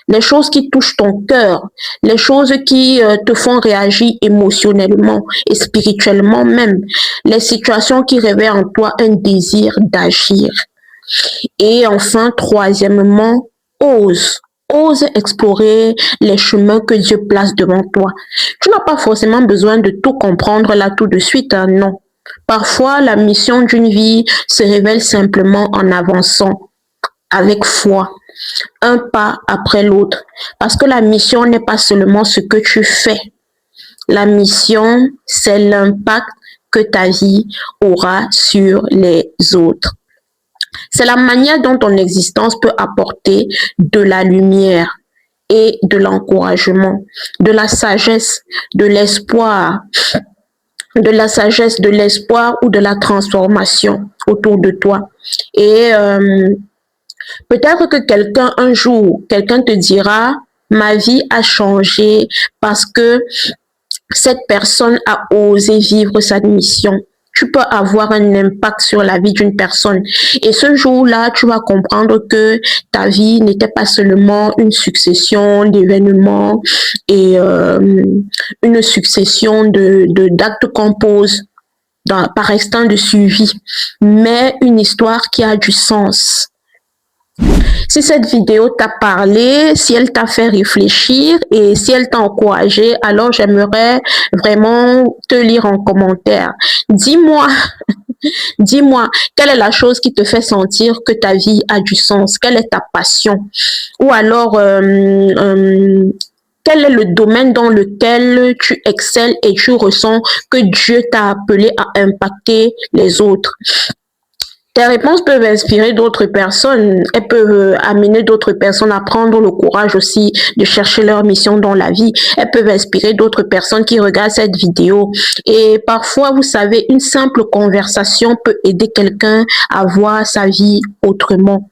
Les choses qui touchent ton cœur, les choses qui te font réagir émotionnellement et spirituellement même, les situations qui réveillent en toi un désir d'agir. Et enfin, troisièmement, ose explorer les chemins que Dieu place devant toi. Tu n'as pas forcément besoin de tout comprendre là tout de suite, hein, non. Parfois, la mission d'une vie se révèle simplement en avançant avec foi, un pas après l'autre. Parce que la mission n'est pas seulement ce que tu fais. La mission, c'est l'impact que ta vie aura sur les autres. C'est la manière dont ton existence peut apporter de la lumière et de l'encouragement, de la sagesse, de l'espoir, ou de la transformation autour de toi. Et peut-être que un jour, quelqu'un te dira, ma vie a changé parce que cette personne a osé vivre sa mission. Tu peux avoir un impact sur la vie d'une personne. Et ce jour-là, tu vas comprendre que ta vie n'était pas seulement une succession d'événements et une succession d'actes qu'on pose par instant de suivi, mais une histoire qui a du sens. Si cette vidéo t'a parlé, si elle t'a fait réfléchir et si elle t'a encouragé, alors j'aimerais vraiment te lire en commentaire. Dis-moi, quelle est la chose qui te fait sentir que ta vie a du sens? Quelle est ta passion? Ou alors, quel est le domaine dans lequel tu excelles et tu ressens que Dieu t'a appelé à impacter les autres? Tes réponses peuvent inspirer d'autres personnes, elles peuvent amener d'autres personnes à prendre le courage aussi de chercher leur mission dans la vie. Elles peuvent inspirer d'autres personnes qui regardent cette vidéo. Et parfois, vous savez, une simple conversation peut aider quelqu'un à voir sa vie autrement.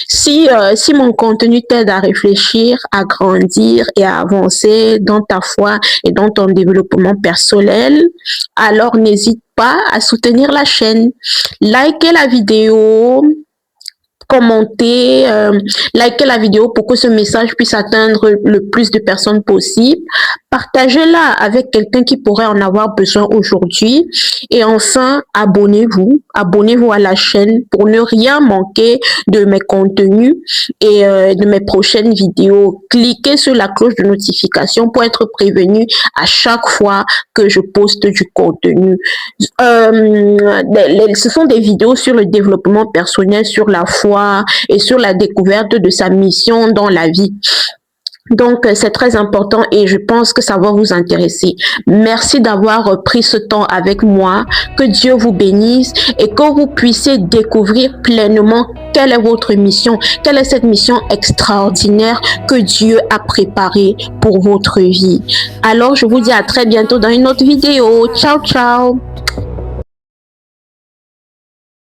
Si mon contenu t'aide à réfléchir, à grandir et à avancer dans ta foi et dans ton développement personnel, alors n'hésite pas à soutenir la chaîne. Likez la vidéo, commentez, likez la vidéo pour que ce message puisse atteindre le plus de personnes possible. Partagez-la avec quelqu'un qui pourrait en avoir besoin aujourd'hui. Et enfin, abonnez-vous à la chaîne pour ne rien manquer de mes contenus et de mes prochaines vidéos. Cliquez sur la cloche de notification pour être prévenu à chaque fois que je poste du contenu. Ce sont des vidéos sur le développement personnel, sur la foi et sur la découverte de sa mission dans la vie. Donc, c'est très important et je pense que ça va vous intéresser. Merci d'avoir pris ce temps avec moi. Que Dieu vous bénisse et que vous puissiez découvrir pleinement quelle est votre mission, quelle est cette mission extraordinaire que Dieu a préparée pour votre vie. Alors, je vous dis à très bientôt dans une autre vidéo. Ciao, ciao!